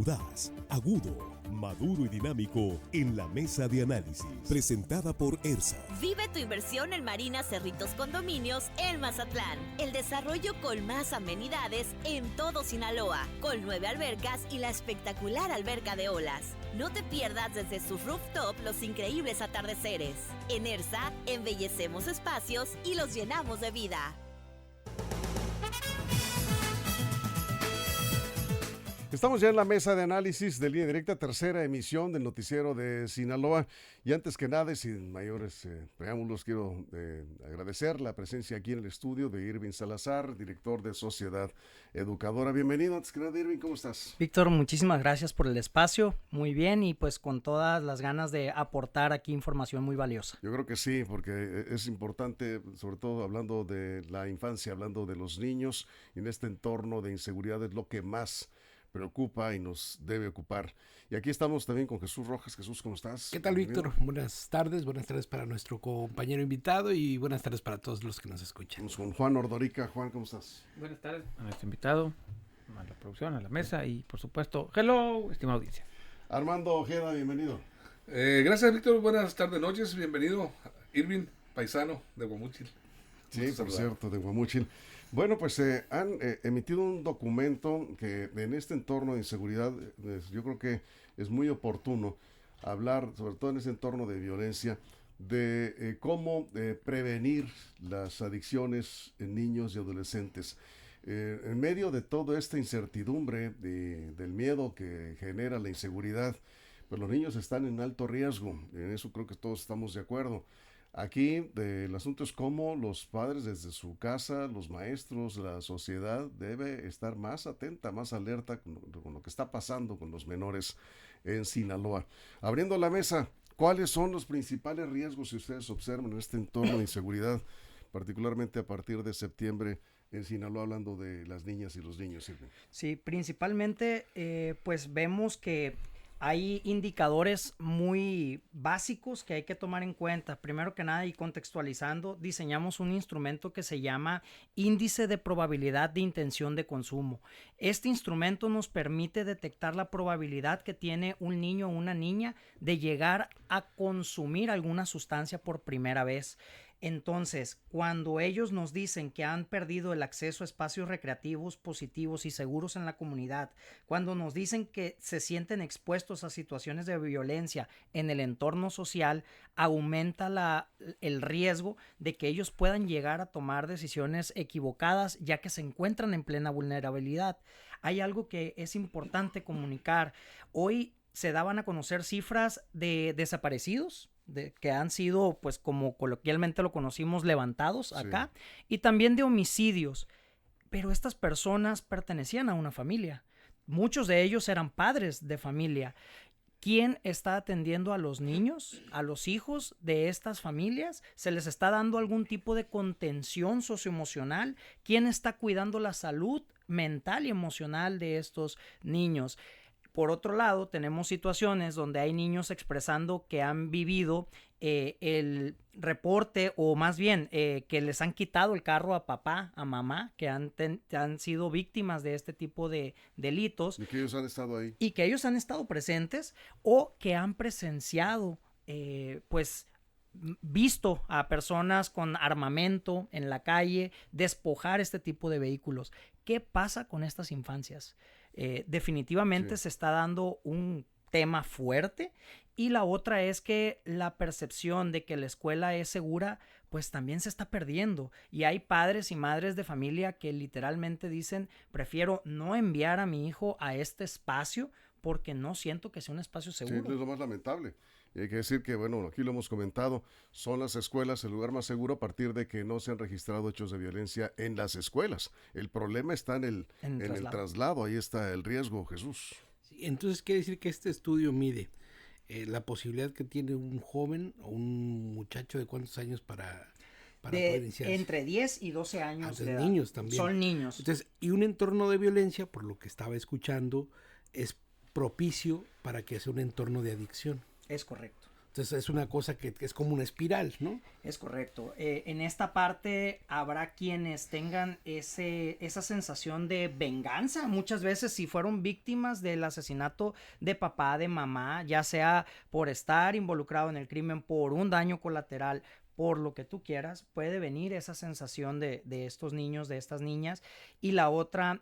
Audaz, agudo, maduro y dinámico en la mesa de análisis, presentada por ERSA. Vive tu inversión en Marina Cerritos Condominios en Mazatlán. El desarrollo con más amenidades en todo Sinaloa, con 9 albercas y la espectacular alberca de olas. No te pierdas desde su rooftop los increíbles atardeceres. En ERSA, embellecemos espacios y los llenamos de vida. Estamos ya en la mesa de análisis de Línea Directa, tercera emisión del noticiero de Sinaloa. Y antes que nada, y sin mayores preámbulos, quiero agradecer la presencia aquí en el estudio de Irving Salazar, director de Sociedad Educadora. Bienvenido. Antes que nada, Irving, ¿cómo estás? Víctor, muchísimas gracias por el espacio. Muy bien, y pues con todas las ganas de aportar aquí información muy valiosa. Yo creo que sí, porque es importante, sobre todo hablando de la infancia, hablando de los niños, en este entorno de inseguridad es lo que más preocupa y nos debe ocupar. Y aquí estamos también con Jesús Rojas. Jesús, ¿cómo estás? ¿Qué tal, Víctor? Buenas tardes para nuestro compañero invitado y buenas tardes para todos los que nos escuchan. Estamos con Juan Ordorica. Juan, ¿cómo estás? Buenas tardes a nuestro invitado, a la producción, a la mesa y por supuesto, hello, estimada audiencia. Armando Ojeda, bienvenido. Gracias, Víctor. Buenas tardes, noches. Bienvenido, Irving, paisano de Guamúchil. Sí, por cierto, de Guamúchil. Bueno, pues han emitido un documento que en este entorno de inseguridad yo creo que es muy oportuno hablar, sobre todo en ese entorno de violencia, de cómo prevenir las adicciones en niños y adolescentes. En medio de toda esta incertidumbre, del miedo que genera la inseguridad, pues los niños están en alto riesgo. En eso creo que todos estamos de acuerdo. Aquí el asunto es cómo los padres desde su casa, los maestros, la sociedad debe estar más atenta, más alerta con lo que está pasando con los menores en Sinaloa. Abriendo la mesa, ¿cuáles son los principales riesgos que ustedes observan en este entorno de inseguridad, particularmente a partir de septiembre en Sinaloa, hablando de las niñas y los niños? Sí, principalmente pues vemos que hay indicadores muy básicos que hay que tomar en cuenta. Primero que nada, y contextualizando, diseñamos un instrumento que se llama Índice de Probabilidad de Intención de Consumo. Este instrumento nos permite detectar la probabilidad que tiene un niño o una niña de llegar a consumir alguna sustancia por primera vez. Entonces, cuando ellos nos dicen que han perdido el acceso a espacios recreativos positivos y seguros en la comunidad, cuando nos dicen que se sienten expuestos a situaciones de violencia en el entorno social, aumenta el riesgo de que ellos puedan llegar a tomar decisiones equivocadas, ya que se encuentran en plena vulnerabilidad. Hay algo que es importante comunicar. Hoy se daban a conocer cifras de desaparecidos, que han sido, pues como coloquialmente lo conocimos, levantados acá, sí. Y también de homicidios, pero estas personas pertenecían a una familia, muchos de ellos eran padres de familia. ¿Quién está atendiendo a los niños, a los hijos de estas familias? ¿Se les está dando algún tipo de contención socioemocional? ¿Quién está cuidando la salud mental y emocional de estos niños? Por otro lado, tenemos situaciones donde hay niños expresando que han vivido el reporte, o más bien que les han quitado el carro a papá, a mamá, que han sido víctimas de este tipo de delitos. Y que ellos han estado ahí. Y que ellos han estado presentes o que han presenciado, pues, visto a personas con armamento en la calle despojar este tipo de vehículos. ¿Qué pasa con estas infancias? Definitivamente sí. Se está dando un tema fuerte, y la otra es que la percepción de que la escuela es segura pues también se está perdiendo, y hay padres y madres de familia que literalmente dicen: prefiero no enviar a mi hijo a este espacio porque no siento que sea un espacio seguro. Sí, es lo más lamentable. Y hay que decir que, bueno, aquí lo hemos comentado, son las escuelas el lugar más seguro a partir de que no se han registrado hechos de violencia en las escuelas. El problema está en el traslado, ahí está el riesgo, Jesús. Sí, entonces quiere decir que este estudio mide la posibilidad que tiene un joven o un muchacho de cuántos años para poder iniciarse. Entre 10 y 12 años de edad. Niños también. Son niños. Entonces, y un entorno de violencia, por lo que estaba escuchando, es propicio para que sea un entorno de adicción. Es correcto. Entonces es una cosa que es como una espiral, ¿no? Es correcto. En esta parte habrá quienes tengan esa sensación de venganza. Muchas veces si fueron víctimas del asesinato de papá, de mamá, ya sea por estar involucrado en el crimen, por un daño colateral, por lo que tú quieras, puede venir esa sensación de estos niños, de estas niñas. Y la otra,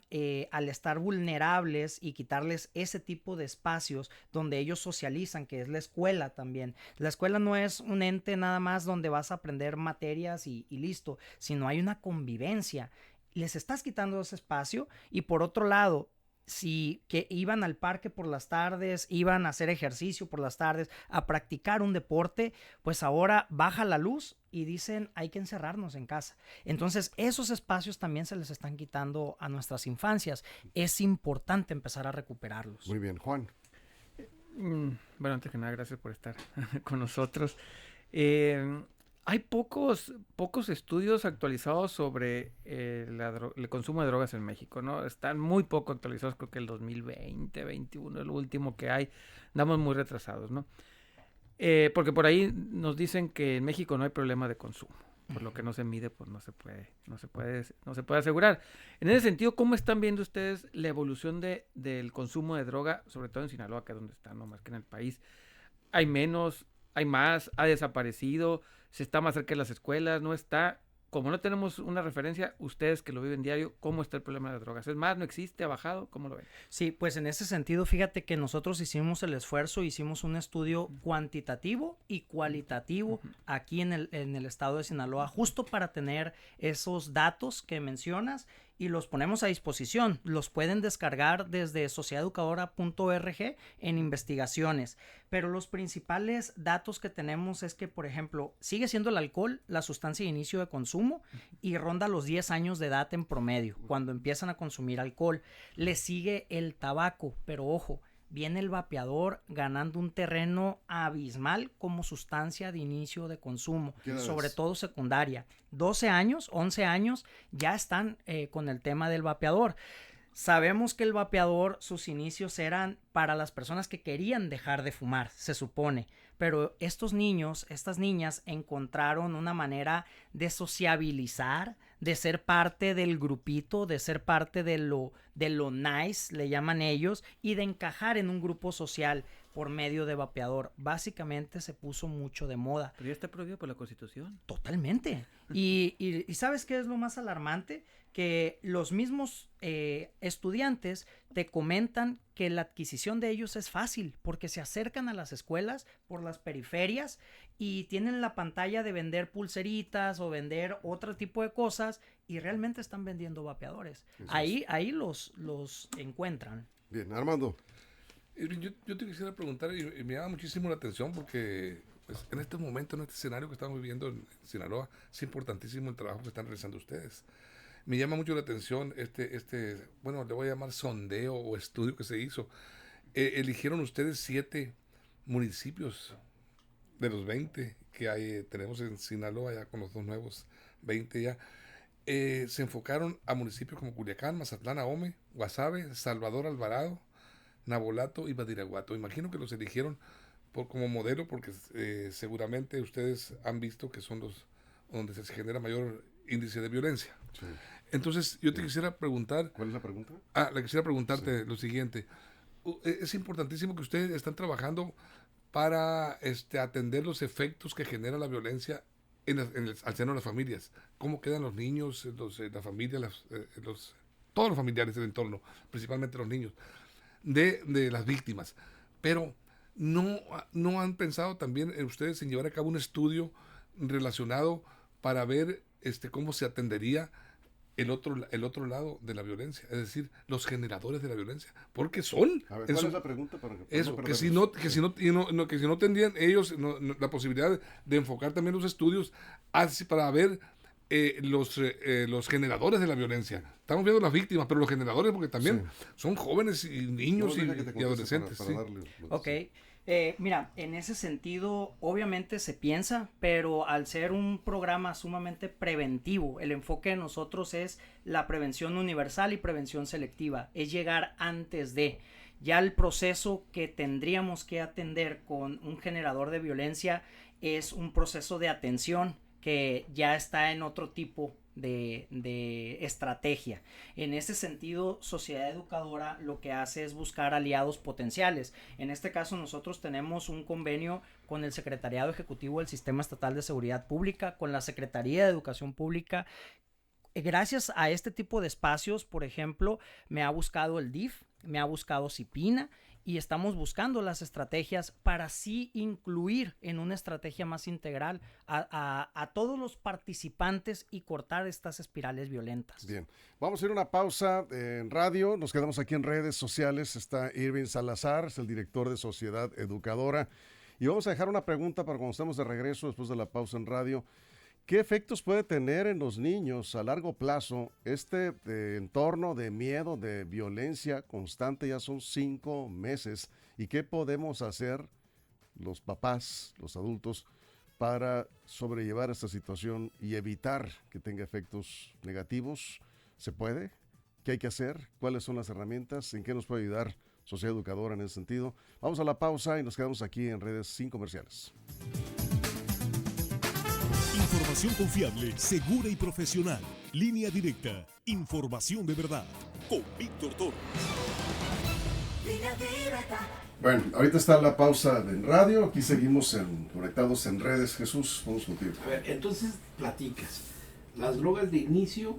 al estar vulnerables y quitarles ese tipo de espacios donde ellos socializan, que es la escuela también. La escuela no es un ente nada más donde vas a aprender materias y listo, sino hay una convivencia. Les estás quitando ese espacio y por otro lado, si que iban al parque por las tardes, iban a hacer ejercicio por las tardes, a practicar un deporte, pues ahora baja la luz y dicen hay que encerrarnos en casa. Entonces esos espacios también se les están quitando a nuestras infancias. Es importante empezar a recuperarlos. Muy bien, Juan. Bueno, antes que nada, gracias por estar con nosotros. Hay pocos estudios actualizados sobre el consumo de drogas en México, ¿no? Están muy poco actualizados, creo que el 2020, 2021 es lo último que hay. Andamos muy retrasados, ¿no? Porque por ahí nos dicen que en México no hay problema de consumo. Por lo que no se mide, pues no se puede asegurar. En ese sentido, ¿cómo están viendo ustedes la evolución del consumo de droga, sobre todo en Sinaloa, que es donde está, no más que en el país? ¿Hay menos? ¿Hay más? ¿Ha desaparecido? ¿Se está más cerca de las escuelas? ¿No está? Como no tenemos una referencia, ustedes que lo viven diario, ¿cómo está el problema de drogas? ¿Es más? ¿No existe? ¿Ha bajado? ¿Cómo lo ven? Sí, pues en ese sentido, fíjate que nosotros hicimos el esfuerzo, hicimos un estudio cuantitativo y cualitativo aquí en el estado de Sinaloa, justo para tener esos datos que mencionas y los ponemos a disposición. Los pueden descargar desde sociedadeducadora.org en investigaciones. Pero los principales datos que tenemos es que, por ejemplo, sigue siendo el alcohol la sustancia de inicio de consumo y ronda los 10 años de edad en promedio cuando empiezan a consumir alcohol. Le sigue el tabaco, pero ojo, viene el vapeador ganando un terreno abismal como sustancia de inicio de consumo, sobre todo secundaria. 12 años, 11 años ya están con el tema del vapeador. Sabemos que el vapeador, sus inicios eran para las personas que querían dejar de fumar, se supone. Pero estos niños, estas niñas encontraron una manera de sociabilizar, de ser parte del grupito, de ser parte de lo nice, le llaman ellos, y de encajar en un grupo social por medio de vapeador. Básicamente se puso mucho de moda. Pero ya está prohibido por la Constitución. Totalmente. Y ¿sabes qué es lo más alarmante? Que los mismos estudiantes te comentan que la adquisición de ellos es fácil porque se acercan a las escuelas por las periferias y tienen la pantalla de vender pulseritas o vender otro tipo de cosas y realmente están vendiendo vapeadores. Ahí los encuentran. Bien, Armando. Yo te quisiera preguntar, y me llama muchísimo la atención porque pues, en este momento, en este escenario que estamos viviendo en Sinaloa, es importantísimo el trabajo que están realizando ustedes. Me llama mucho la atención bueno, le voy a llamar sondeo o estudio que se hizo. Eligieron ustedes 7 municipios de los 20 que tenemos en Sinaloa, ya con los 2 nuevos, 20 ya. Se enfocaron a municipios como Culiacán, Mazatlán, Ahome, Guasave, Salvador Alvarado, Nabolato y Badiraguato. Imagino que los eligieron como modelo porque seguramente ustedes han visto que son los donde se genera mayor índice de violencia. Sí. Entonces, yo te quisiera preguntar... ¿Cuál es la pregunta? Le quisiera preguntarte lo siguiente. Es importantísimo que ustedes están trabajando para atender los efectos que genera la violencia al seno de las familias. ¿Cómo quedan los niños, la familia, todos los familiares del entorno, principalmente los niños, de las víctimas? Pero no han pensado también ustedes en llevar a cabo un estudio relacionado para ver cómo se atendería el otro lado de la violencia, es decir, los generadores de la violencia, porque son... A ver, ¿cuál es la pregunta? Que si no tendrían ellos la posibilidad de enfocar también los estudios para ver los generadores de la violencia. Estamos viendo las víctimas, pero los generadores, porque también son jóvenes y niños y adolescentes. Para darle, Ok. Mira, en ese sentido, obviamente se piensa, pero al ser un programa sumamente preventivo, el enfoque de nosotros es la prevención universal y prevención selectiva, es llegar antes de. Ya el proceso que tendríamos que atender con un generador de violencia es un proceso de atención que ya está en otro tipo de estrategia. En ese sentido, Sociedad Educadora lo que hace es buscar aliados potenciales. En este caso, nosotros tenemos un convenio con el Secretariado Ejecutivo del Sistema Estatal de Seguridad Pública, con la Secretaría de Educación Pública. Gracias a este tipo de espacios, por ejemplo, me ha buscado el DIF, me ha buscado CIPINA, y estamos buscando las estrategias para así incluir en una estrategia más integral a todos los participantes y cortar estas espirales violentas. Bien, vamos a ir a una pausa en radio, nos quedamos aquí en redes sociales, está Irving Salazar, es el director de Sociedad Educadora, y vamos a dejar una pregunta para cuando estemos de regreso después de la pausa en radio. ¿Qué efectos puede tener en los niños a largo plazo este entorno de miedo, de violencia constante? Ya son 5 meses. ¿Y qué podemos hacer los papás, los adultos, para sobrellevar esta situación y evitar que tenga efectos negativos? ¿Se puede? ¿Qué hay que hacer? ¿Cuáles son las herramientas? ¿En qué nos puede ayudar Sociedad Educadora en ese sentido? Vamos a la pausa y nos quedamos aquí en redes sin comerciales. Información confiable, segura y profesional. Línea directa. Información de verdad. Con Víctor Toro. Bueno, ahorita está la pausa en radio. Aquí seguimos conectados en redes. Jesús, vamos contigo. A ver, entonces platicas. Las drogas de inicio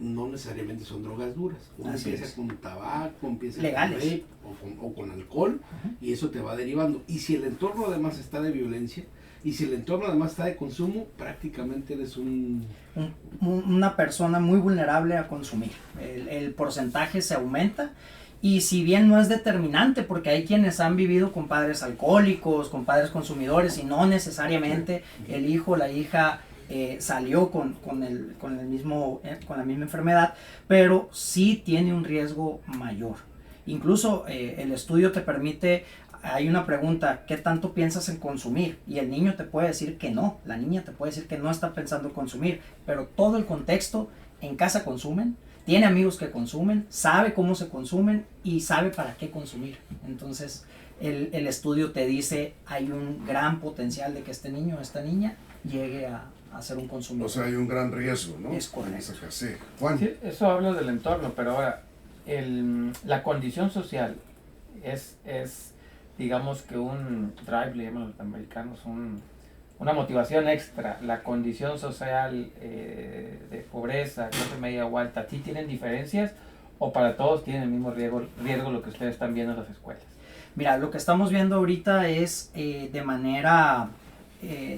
no necesariamente son drogas duras. Uno empieza con tabaco, empieza legales, con vape o con alcohol, y eso te va derivando. Y si el entorno además está de violencia, y si el entorno además está de consumo, prácticamente eres una persona muy vulnerable a consumir. El porcentaje se aumenta, y si bien no es determinante, porque hay quienes han vivido con padres alcohólicos, con padres consumidores, y no necesariamente el hijo o la hija salió con la misma enfermedad, pero sí tiene un riesgo mayor. Incluso el estudio te permite, hay una pregunta, ¿qué tanto piensas en consumir? Y el niño te puede decir que no, la niña te puede decir que no está pensando en consumir, pero todo el contexto, en casa consumen, tiene amigos que consumen, sabe cómo se consumen y sabe para qué consumir. Entonces el estudio te dice, hay un gran potencial de que este niño o esta niña llegue a ser un consumidor. O sea, hay un gran riesgo, ¿no? Es correcto. Sí. Juan. Sí, eso habla del entorno, pero ahora, la condición social es digamos que un drive, le llaman los americanos, una motivación extra. La condición social de pobreza, clase media o alta, ¿sí tienen diferencias o para todos tienen el mismo riesgo lo que ustedes están viendo en las escuelas? Mira, lo que estamos viendo ahorita es de manera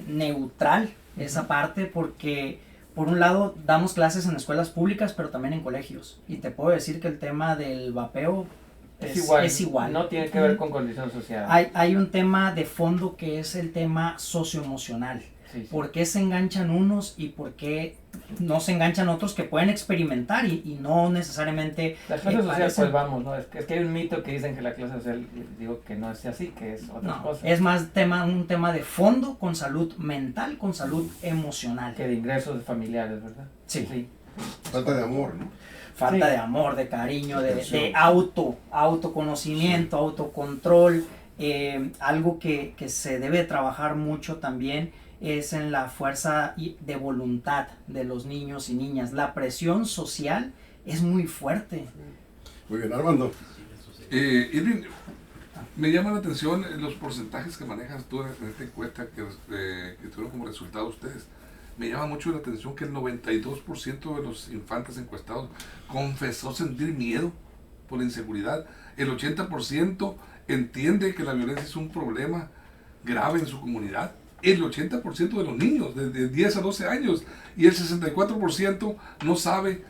neutral esa parte, porque por un lado damos clases en escuelas públicas pero también en colegios, y te puedo decir que el tema del vapeo es igual. No tiene que ver con condición social. Hay un tema de fondo que es el tema socioemocional. Sí. ¿Por qué se enganchan unos y por qué no se enganchan otros que pueden experimentar y no necesariamente la clase social, pues vamos, ¿no? Es que hay un mito que dicen que la clase social, digo que no es así, que es otra cosa. Es más un tema de fondo, con salud mental, con salud emocional. Que de ingresos familiares, ¿verdad? Sí. Falta de amor, ¿no? Falta de amor, de cariño, de autoconocimiento, autocontrol. Algo que se debe trabajar mucho también es en la fuerza de voluntad de los niños y niñas. La presión social es muy fuerte. Muy bien, Armando. Irving, me llama la atención los porcentajes que manejas tú en esta encuesta que tuvieron como resultado ustedes. Me llama mucho la atención que el 92% de los infantes encuestados confesó sentir miedo por la inseguridad. El 80% entiende que la violencia es un problema grave en su comunidad. El 80% de los niños de 10 a 12 años, y el 64% no sabe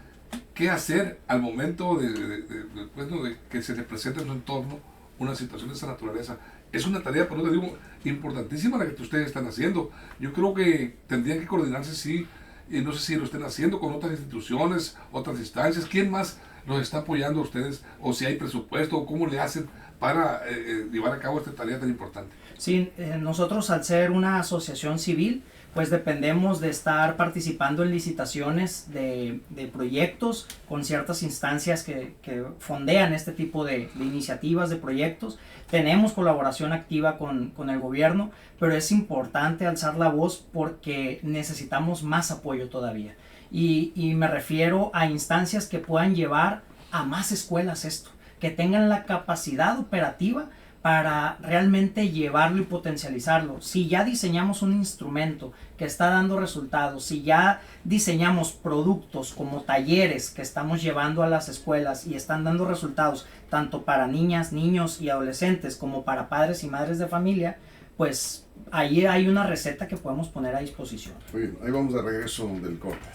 qué hacer al momento de que se le presenta en su entorno una situación de esa naturaleza. Es una tarea, por eso te digo, importantísima la que ustedes están haciendo. Yo creo que tendrían que coordinarse, no sé si lo estén haciendo con otras instituciones, otras instancias. ¿Quién más los está apoyando a ustedes? O si hay presupuesto, o cómo le hacen para llevar a cabo esta tarea tan importante. Sí, nosotros al ser una asociación civil, pues dependemos de estar participando en licitaciones de proyectos con ciertas instancias que fondean este tipo de iniciativas, de proyectos. Tenemos colaboración activa con el gobierno, pero es importante alzar la voz porque necesitamos más apoyo todavía. Y me refiero a instancias que puedan llevar a más escuelas esto, que tengan la capacidad operativa para realmente llevarlo y potencializarlo. Si ya diseñamos un instrumento que está dando resultados, si ya diseñamos productos como talleres que estamos llevando a las escuelas y están dando resultados tanto para niñas, niños y adolescentes como para padres y madres de familia, pues ahí hay una receta que podemos poner a disposición. Muy bien, ahí vamos de regreso del corte.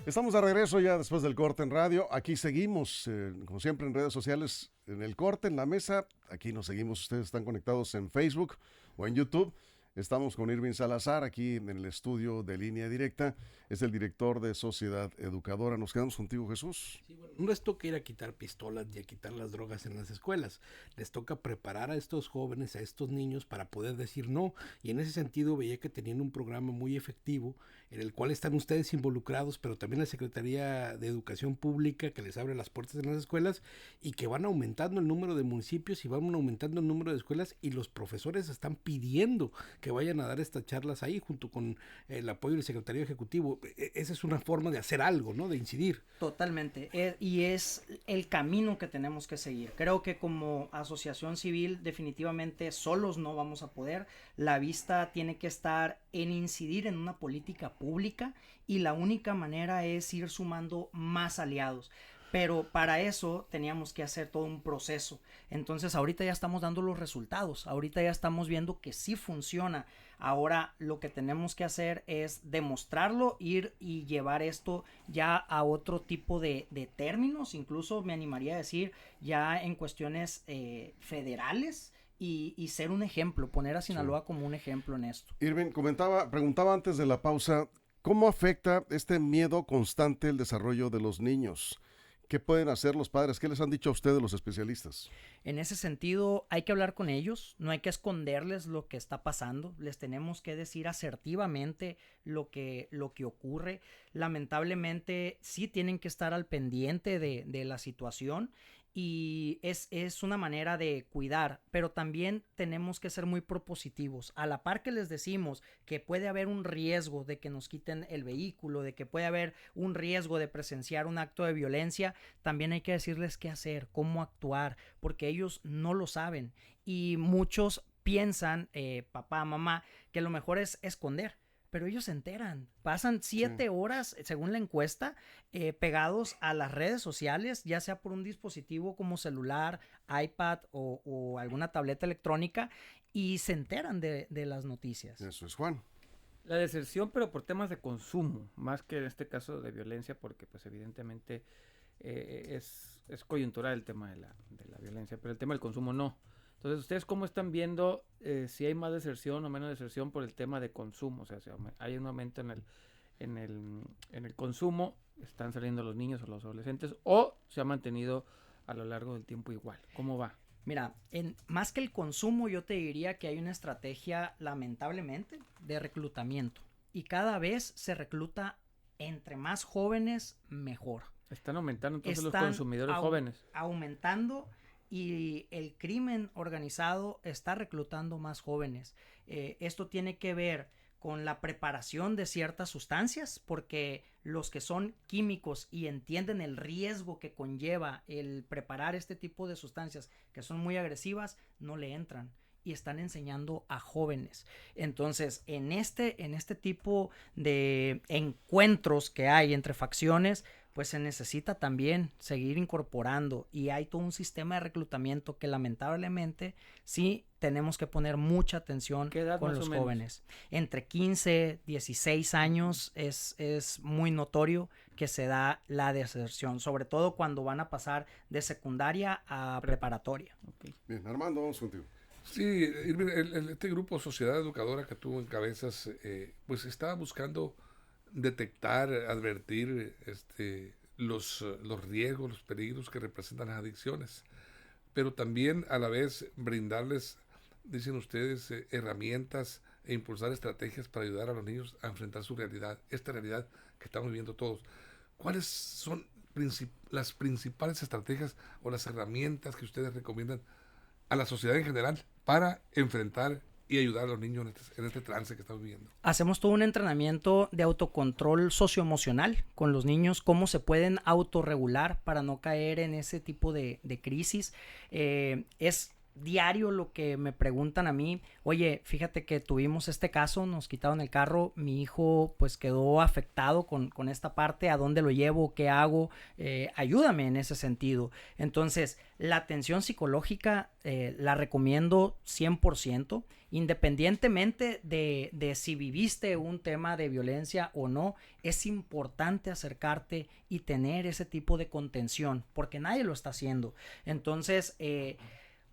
Estamos de regreso ya después del corte en radio. Aquí seguimos, como siempre, en redes sociales, en el corte, en la mesa. Aquí nos seguimos. Ustedes están conectados en Facebook o en YouTube. Estamos con Irving Salazar aquí en el estudio de Línea Directa. Es el director de Sociedad Educadora. Nos quedamos contigo, Jesús. Sí, bueno, no les toca ir a quitar pistolas ni a quitar las drogas en las escuelas. Les toca preparar a estos jóvenes, a estos niños para poder decir no. Y en ese sentido veía que tenían un programa muy efectivo en el cual están ustedes involucrados, pero también la Secretaría de Educación Pública que les abre las puertas en las escuelas y que van aumentando el número de municipios y van aumentando el número de escuelas y los profesores están pidiendo que vayan a dar estas charlas ahí junto con el apoyo del Secretario Ejecutivo. Esa es una forma de hacer algo, ¿no? De incidir. Totalmente. Y es el camino que tenemos que seguir. Creo que como asociación civil definitivamente solos no vamos a poder. La vista tiene que estar en incidir en una política pública y la única manera es ir sumando más aliados. Pero para eso teníamos que hacer todo un proceso. Entonces ahorita ya estamos dando los resultados. Ahorita ya estamos viendo que sí funciona. Ahora lo que tenemos que hacer es demostrarlo, ir y llevar esto ya a otro tipo de términos. Incluso me animaría a decir ya en cuestiones federales y ser un ejemplo, poner a Sinaloa como un ejemplo en esto. Irving, preguntaba antes de la pausa, ¿cómo afecta este miedo constante el desarrollo de los niños? ¿Qué pueden hacer los padres? ¿Qué les han dicho a ustedes los especialistas? En ese sentido, hay que hablar con ellos, no hay que esconderles lo que está pasando, les tenemos que decir asertivamente lo que ocurre. Lamentablemente, sí tienen que estar al pendiente de la situación y es una manera de cuidar, pero también tenemos que ser muy propositivos. A la par que les decimos que puede haber un riesgo de que nos quiten el vehículo, de que puede haber un riesgo de presenciar un acto de violencia, también hay que decirles qué hacer, cómo actuar, porque ellos no lo saben y muchos piensan, papá, mamá, que lo mejor es esconder. Pero ellos se enteran, pasan 7 horas, según la encuesta, pegados a las redes sociales, ya sea por un dispositivo como celular, iPad o alguna tableta electrónica, y se enteran de las noticias. Eso es, Juan. La deserción, pero por temas de consumo, más que en este caso de violencia, porque pues evidentemente es coyuntural el tema de la violencia, pero el tema del consumo no. Entonces, ¿ustedes cómo están viendo si hay más deserción o menos deserción por el tema de consumo? O sea, si hay un aumento en el consumo, están saliendo los niños o los adolescentes, o se ha mantenido a lo largo del tiempo igual. ¿Cómo va? Mira, más que el consumo, yo te diría que hay una estrategia, lamentablemente, de reclutamiento. Y cada vez se recluta entre más jóvenes, mejor. Están aumentando entonces los consumidores jóvenes. Aumentando. Y el crimen organizado está reclutando más jóvenes. Esto tiene que ver con la preparación de ciertas sustancias, porque los que son químicos y entienden el riesgo que conlleva el preparar este tipo de sustancias que son muy agresivas, no le entran y están enseñando a jóvenes. Entonces, en este tipo de encuentros que hay entre facciones, pues se necesita también seguir incorporando y hay todo un sistema de reclutamiento que lamentablemente sí tenemos que poner mucha atención con los jóvenes. Entre 15, 16 años es muy notorio que se da la deserción, sobre todo cuando van a pasar de secundaria a preparatoria. Okay. Bien, Armando, vamos contigo. Sí, Irving, este grupo Sociedad Educadora que tú encabezas, pues está buscando detectar, advertir los riesgos, los peligros que representan las adicciones, pero también a la vez brindarles, dicen ustedes, herramientas e impulsar estrategias para ayudar a los niños a enfrentar su realidad, esta realidad que estamos viviendo todos. ¿Cuáles son las principales estrategias o las herramientas que ustedes recomiendan a la sociedad en general para enfrentar y ayudar a los niños en este trance que estamos viviendo? Hacemos todo un entrenamiento de autocontrol socioemocional con los niños, cómo se pueden autorregular para no caer en ese tipo de crisis. Es diario lo que me preguntan a mí, oye, fíjate que tuvimos este caso, nos quitaron el carro, mi hijo pues quedó afectado con esta parte, ¿a dónde lo llevo? ¿Qué hago? Ayúdame en ese sentido. Entonces, la atención psicológica la recomiendo 100%, independientemente de si viviste un tema de violencia o no, es importante acercarte y tener ese tipo de contención, porque nadie lo está haciendo. Entonces,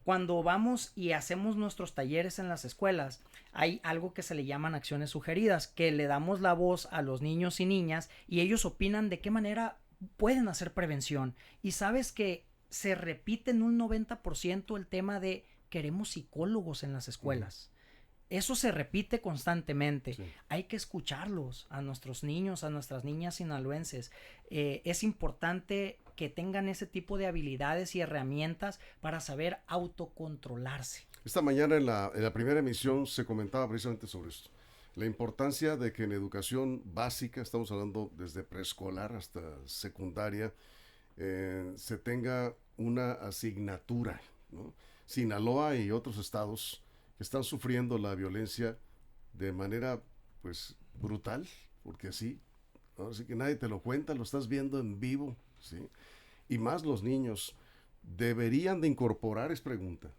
cuando vamos y hacemos nuestros talleres en las escuelas, hay algo que se le llaman acciones sugeridas, que le damos la voz a los niños y niñas y ellos opinan de qué manera pueden hacer prevención. Y sabes que se repite en un 90% el tema de queremos psicólogos en las escuelas. Eso se repite constantemente. Sí. Hay que escucharlos, a nuestros niños, a nuestras niñas sinaloenses. Es importante que tengan ese tipo de habilidades y herramientas para saber autocontrolarse. Esta mañana en la primera emisión se comentaba precisamente sobre esto. La importancia de que en educación básica, estamos hablando desde preescolar hasta secundaria, se tenga una asignatura, ¿no? Sinaloa y otros estados están sufriendo la violencia de manera pues brutal, porque así que nadie te lo cuenta, lo estás viendo en vivo, ¿sí? Y más los niños deberían de incorporar, es pregunta,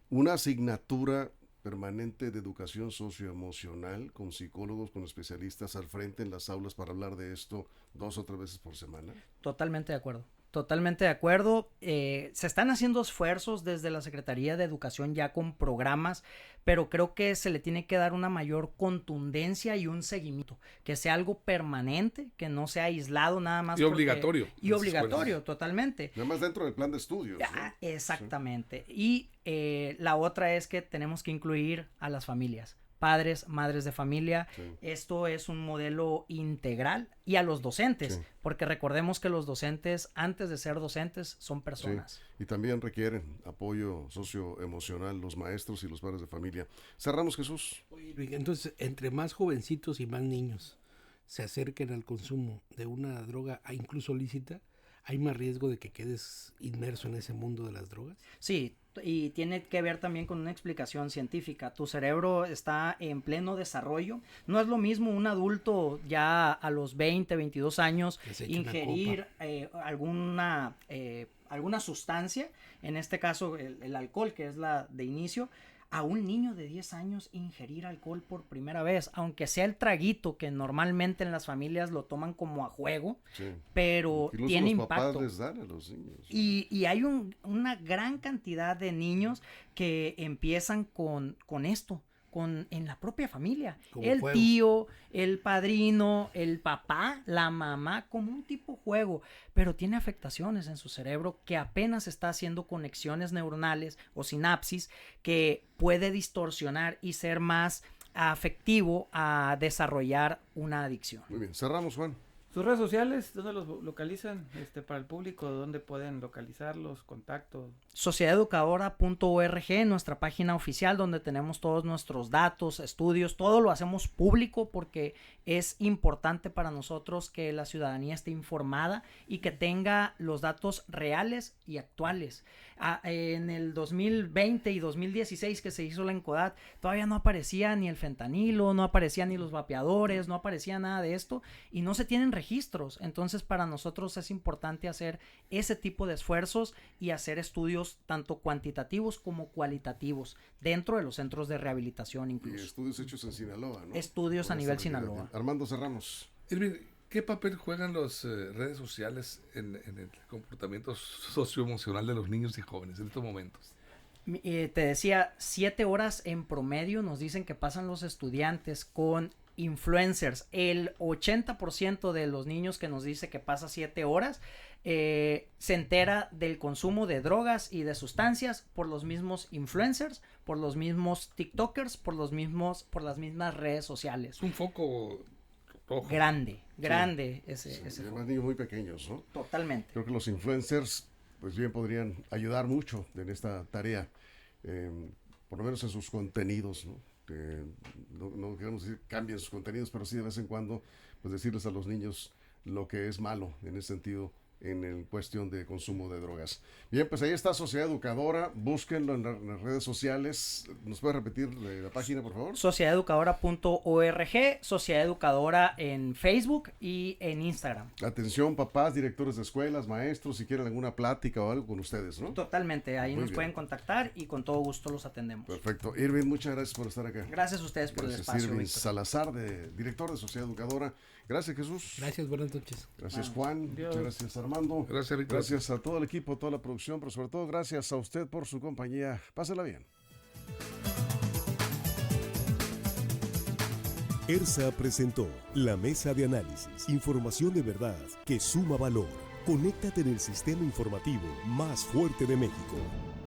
una asignatura permanente de educación socioemocional con psicólogos, con especialistas al frente en las aulas para hablar de esto 2 o 3 veces por semana. Totalmente de acuerdo. Totalmente de acuerdo. Se están haciendo esfuerzos desde la Secretaría de Educación ya con programas, pero creo que se le tiene que dar una mayor contundencia y un seguimiento, que sea algo permanente, que no sea aislado nada más. Y obligatorio. Y obligatorio, totalmente. Nada más dentro del plan de estudios. Ah, exactamente. Sí. Y la otra es que tenemos que incluir a las familias. Padres, madres de familia, sí. Esto es un modelo integral y a los docentes, sí. Porque recordemos que los docentes, antes de ser docentes, son personas. Sí. Y también requieren apoyo socioemocional los maestros y los padres de familia. Cerramos, Jesús. Entonces, entre más jovencitos y más niños se acerquen al consumo de una droga, incluso lícita, ¿hay más riesgo de que quedes inmerso en ese mundo de las drogas? Sí, y tiene que ver también con una explicación científica. Tu cerebro está en pleno desarrollo. No es lo mismo un adulto ya a los 20, 22 años ingerir alguna sustancia, en este caso el alcohol, que es la de inicio, a un niño de 10 años ingerir alcohol por primera vez, aunque sea el traguito que normalmente en las familias lo toman como a juego, sí. Pero incluso tiene los impacto. Papás les dan a los niños. Y hay una gran cantidad de niños que empiezan con esto. En la propia familia, el juego. Tío, el padrino, el papá, la mamá, como un tipo juego, pero tiene afectaciones en su cerebro que apenas está haciendo conexiones neuronales o sinapsis que puede distorsionar y ser más afectivo a desarrollar una adicción. Muy bien, cerramos, Juan. Sus redes sociales, ¿dónde los localizan para el público? ¿Dónde pueden localizarlos? Contacto. Sociedadeducadora.org, nuestra página oficial donde tenemos todos nuestros datos, estudios, todo lo hacemos público porque es importante para nosotros que la ciudadanía esté informada y que tenga los datos reales y actuales. En el 2020 y 2016 que se hizo la ENCODAT, todavía no aparecía ni el fentanilo, no aparecían ni los vapeadores, no aparecía nada de esto y no se tienen registros. Entonces para nosotros es importante hacer ese tipo de esfuerzos y hacer estudios tanto cuantitativos como cualitativos dentro de los centros de rehabilitación incluso. Y estudios hechos en Sinaloa, ¿no? Estudios a nivel Sinaloa. Armando, cerramos. Irving, ¿qué papel juegan las redes sociales en el comportamiento socioemocional de los niños y jóvenes en estos momentos? Te decía, 7 horas en promedio nos dicen que pasan los estudiantes con influencers. El 80% de los niños que nos dice que pasa 7 horas se entera del consumo de drogas y de sustancias por los mismos influencers, por los mismos TikTokers, por las mismas redes sociales. Es un foco rojo. Grande ese Además, foco. niños muy pequeños, ¿no? Totalmente. Creo que los influencers, pues bien podrían ayudar mucho en esta tarea, por lo menos en sus contenidos, ¿no? No queremos decir cambien sus contenidos, pero sí de vez en cuando, pues decirles a los niños lo que es malo en ese sentido, en cuestión de consumo de drogas. Bien, pues ahí está Sociedad Educadora, búsquenlo en las redes sociales. ¿Nos puede repetir la página, por favor? Sociedadeducadora.org, Sociedad Educadora en Facebook y en Instagram. Atención, papás, directores de escuelas, maestros, si quieren alguna plática o algo con ustedes, ¿no? Totalmente, ahí Muy nos bien. pueden contactar y con todo gusto los atendemos. Perfecto. Irving, muchas gracias por estar acá. Gracias a ustedes por el Gracias, espacio, Irving Víctor. Salazar, director de Sociedad Educadora. Gracias, Jesús. Gracias, buenas noches. Gracias, Juan. Muchas gracias, Armando. Gracias, Víctor. Gracias a todo el equipo, toda la producción, pero sobre todo gracias a usted por su compañía. Pásela bien. ERSA presentó la mesa de análisis, información de verdad que suma valor. Conéctate en el sistema informativo más fuerte de México.